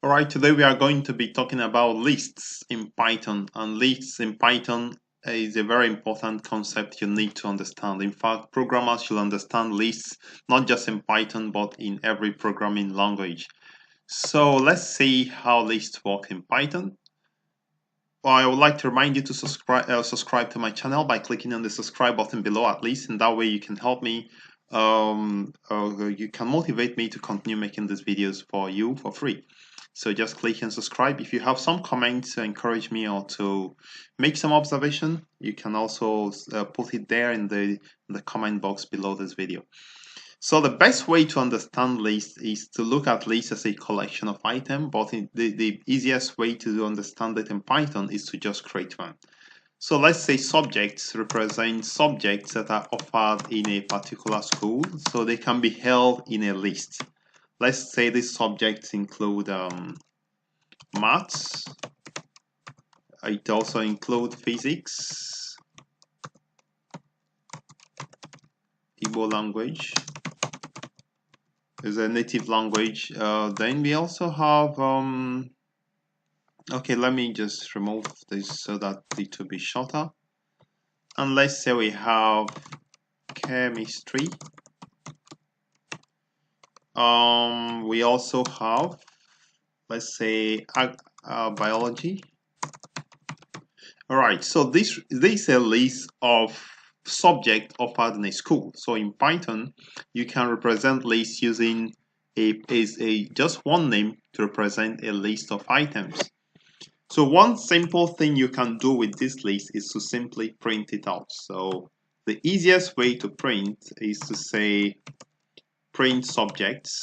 Alright, today we are going to be talking about lists in Python, and lists in Python is a very important concept you need to understand. In fact, programmers should understand lists not just in Python but in every programming language. So let's see how lists work in Python. Well, I would like to remind you to subscribe to my channel by clicking on the subscribe button below at least, and that way you can help me you can motivate me to continue making these videos for you for free. So just click and subscribe. If you have some comments to encourage me or to make some observation, you can also put it there in the comment box below this video. So the best way to understand lists is to look at lists as a collection of items, but the easiest way to understand it in Python is to just create one. So let's say subjects represent subjects that are offered in a particular school, so they can be held in a list. Let's say these subjects include maths, it also includes physics, Igbo language is a native language. Then we also have okay, let me just remove this so that it will be shorter. And let's say we have chemistry. We also have, let's say, biology. All right, so this is a list of subjects offered in a school. So in Python, you can represent lists using just one name to represent a list of items. So one simple thing you can do with this list is to simply print it out. So the easiest way to print is to say print subjects.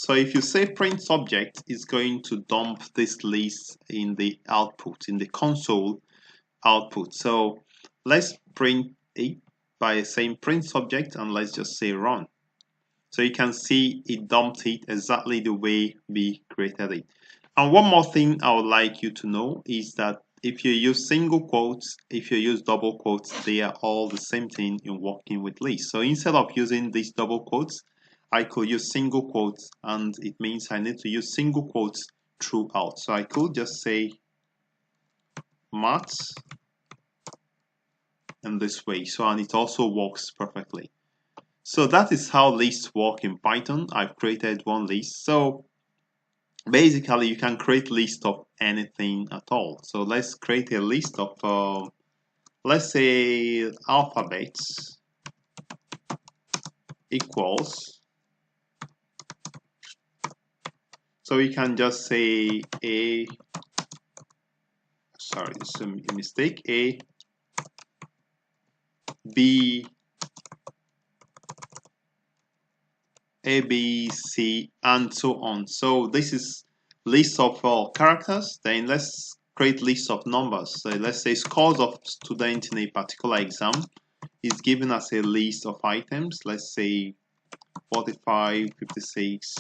So if you say print subject, it's going to dump this list in the output, in the console output. So let's print it by saying print subject, and let's just say run. So you can see it dumped it exactly the way we created it. And one more thing I would like you to know is that if you use single quotes, if you use double quotes, they are all the same thing in working with lists. So instead of using these double quotes, I could use single quotes, and it means I need to use single quotes throughout. So I could just say maths in this way. So, and it also works perfectly. So that is how lists work in Python. I've created one list. So basically you can create list of anything at all. So let's create a list of let's say alphabets equals, so we can just say sorry, this is a mistake, B C and so on. So this is list of characters. Then let's create list of numbers. So let's say scores of students in a particular exam is given as a list of items. Let's say 45, 56,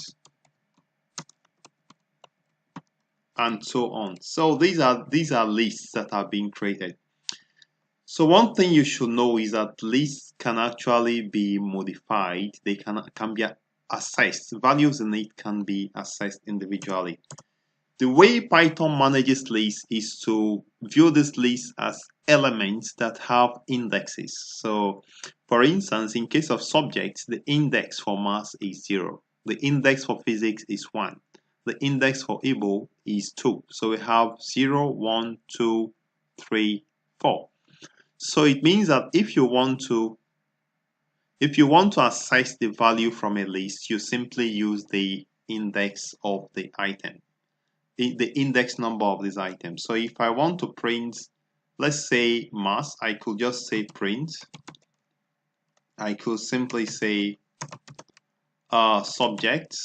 and so on. So these are lists that are being created. So one thing you should know is that lists can actually be modified. They can be assessed. Values in it can be assessed individually. The way Python manages lists is to view this list as elements that have indexes. So for instance, in case of subjects, the index for math is 0. The index for physics is 1. The index for Igbo is 2. So we have 0, 1, 2, 3, 4. So it means that if you want to assess the value from a list, you simply use the index of the item, the index number of this item. So if I want to print, let's say mass, I could just say print. I could simply say subject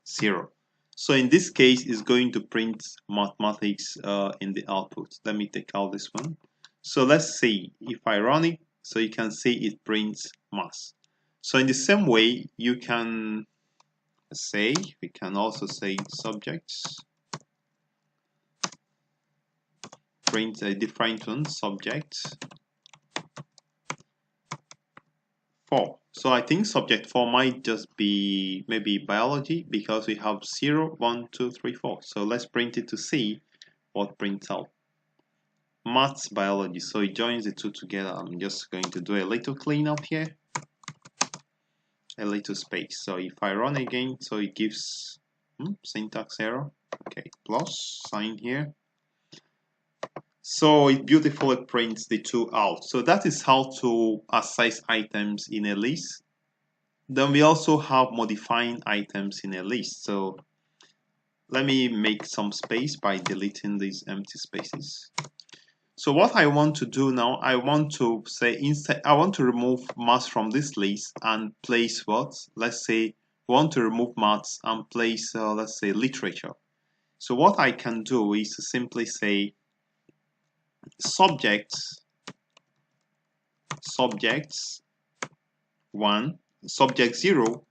0. So in this case, it's going to print mathematics in the output. Let me take out this one. So let's see if I run it. So you can see it prints math. So in the same way, you can say, we can also say subjects, print a different one, subject 4. So I think subject 4 might just be maybe biology because we have 0, 1, 2, 3, 4. So let's print it to see what prints out. Maths, biology. So it joins the two together. I'm just going to do a little cleanup here. A little space. So if I run again, so it gives syntax error. Okay, plus sign here. So it beautifully prints the two out. So that is how to access items in a list. Then we also have modifying items in a list. So let me make some space by deleting these empty spaces. So what I want to do now, I want to say instead, I want to remove maths from this list and place what? Let's say we want to remove maths and place, let's say, literature. So what I can do is to simply say subjects 1, subject 0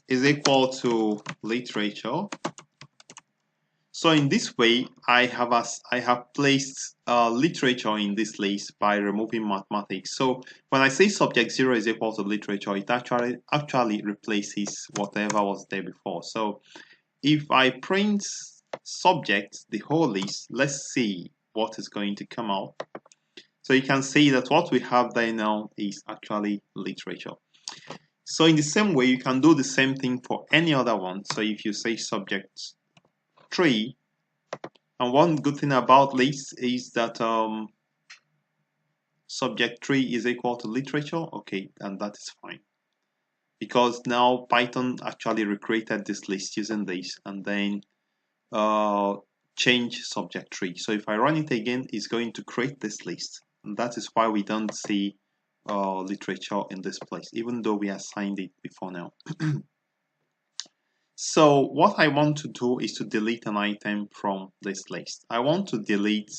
is equal to literature. So in this way, I have placed literature in this list by removing mathematics. So when I say subject 0 is equal to literature, it actually replaces whatever was there before. So if I print subject, the whole list, let's see what is going to come out. So you can see that what we have there now is actually literature. So in the same way, you can do the same thing for any other one. So if you say subject 3, and one good thing about list is that subject 3 is equal to literature. Okay, and that is fine. Because now Python actually recreated this list using this and then change subject 3. So if I run it again, it's going to create this list. And that is why we don't see literature in this place, even though we assigned it before now. So what I want to do is to delete an item from this list. I want to delete,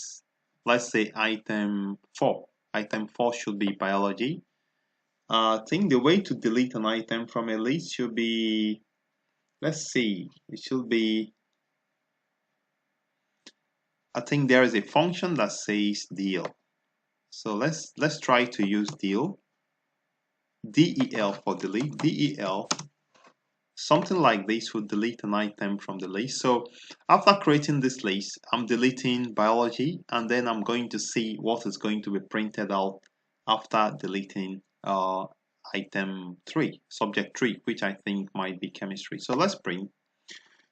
let's say, item 4. Item 4 should be biology. I think the way to delete an item from a list should be, let's see, it should be, I think there is a function that says del. So let's try to use del. Del for delete, del. Something like this would delete an item from the list. So after creating this list, I'm deleting biology, and then I'm going to see what is going to be printed out after deleting item 3, subject 3, which I think might be chemistry. So let's print.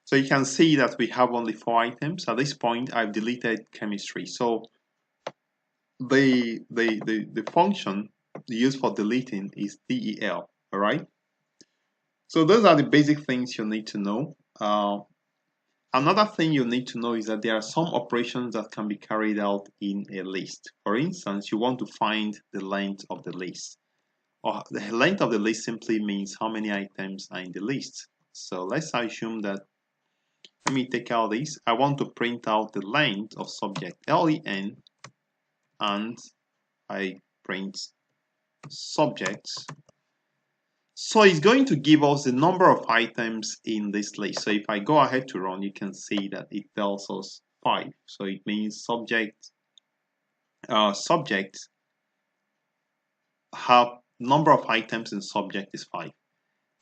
So you can see that we have only 4 items. At this point, I've deleted chemistry. So the function used for deleting is del, all right? So those are the basic things you need to know. Another thing you need to know is that there are some operations that can be carried out in a list. For instance, you want to find the length of the list. Or the length of the list simply means how many items are in the list. So let's assume that, let me take out this. I want to print out the length of subject len, and I print subjects. So it's going to give us the number of items in this list. So if I go ahead to run, you can see that it tells us 5. So it means subjects have number of items in subject is 5.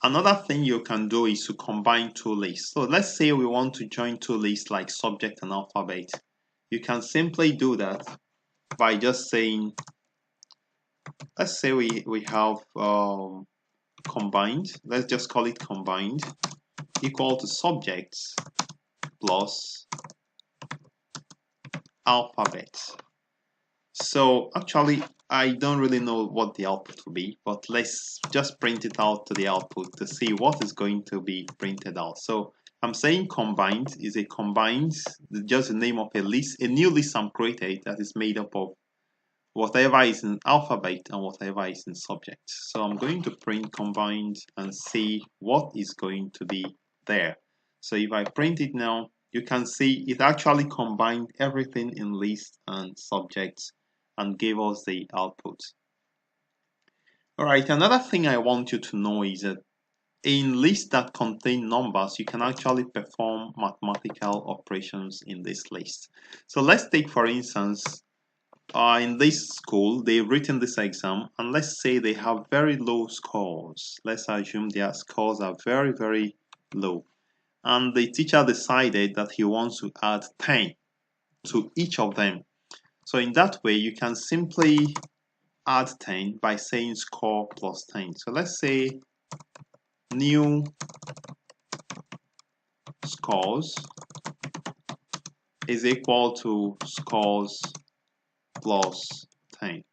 Another thing you can do is to combine two lists. So let's say we want to join two lists like subject and alphabet. You can simply do that by just saying, let's say we have combined, let's just call it combined, equal to subjects plus alphabet. So actually, I don't really know what the output will be, but let's just print it out to the output to see what is going to be printed out. So I'm saying combined is a combined, just the name of a list, a new list I'm created that is made up of whatever is in alphabet and whatever is in subject. So I'm going to print combined and see what is going to be there. So if I print it now, you can see it actually combined everything in list and subjects and gave us the output. All right, another thing I want you to know is that in lists that contain numbers, you can actually perform mathematical operations in this list. So let's take, for instance, in this school, they've written this exam, and let's say they have very low scores. Let's assume their scores are very, very low. And the teacher decided that he wants to add 10 to each of them. So in that way, you can simply add 10 by saying score plus 10. So let's say new scores is equal to scores plus 10.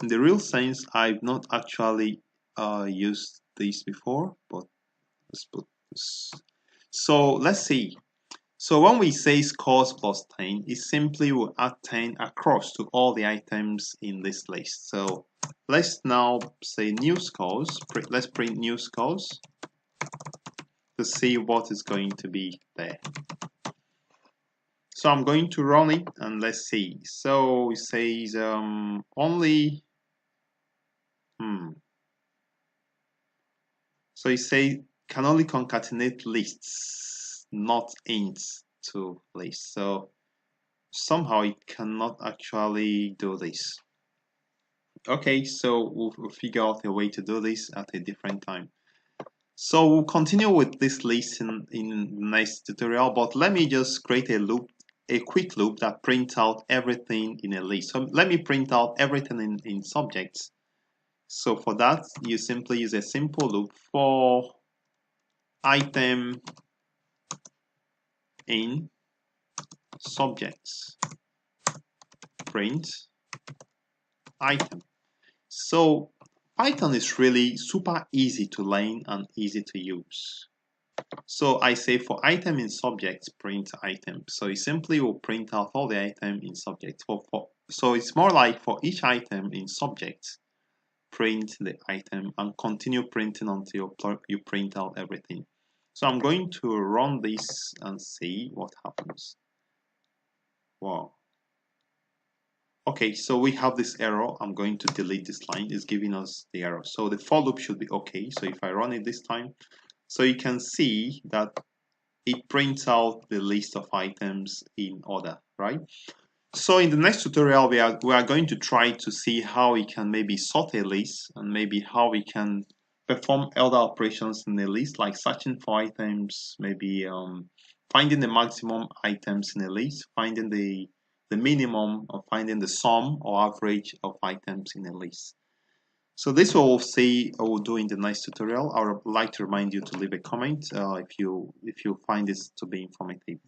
In the real sense, I've not actually used this before, but let's put this. So let's see. So when we say scores plus 10, it simply will add 10 across to all the items in this list. So let's now say new scores. Let's print new scores to see what is going to be there. So I'm going to run it and let's see. So it says only so it says can only concatenate lists, not ints to lists. So somehow it cannot actually do this. Okay, so we'll figure out a way to do this at a different time. So we'll continue with this list in the next tutorial, but let me just create a loop, a quick loop that prints out everything in a list. So let me print out everything in subjects. So for that, you simply use a simple loop for item in subjects, print item. So Python is really super easy to learn and easy to use. So I say for item in subjects, print item. So it simply will print out all the item in subject. So it's more like for each item in subject, print the item and continue printing until you print out everything. So I'm going to run this and see what happens. Wow. Okay, so we have this error. I'm going to delete this line. It's giving us the error. So the for loop should be okay. So if I run it this time, so you can see that it prints out the list of items in order, right? So in the next tutorial, we are going to try to see how we can maybe sort a list and maybe how we can perform other operations in a list, like searching for items, maybe finding the maximum items in a list, finding the minimum, or finding the sum or average of items in a list. So this we'll see or we'll do in the next tutorial. I would like to remind you to leave a comment if you find this to be informative.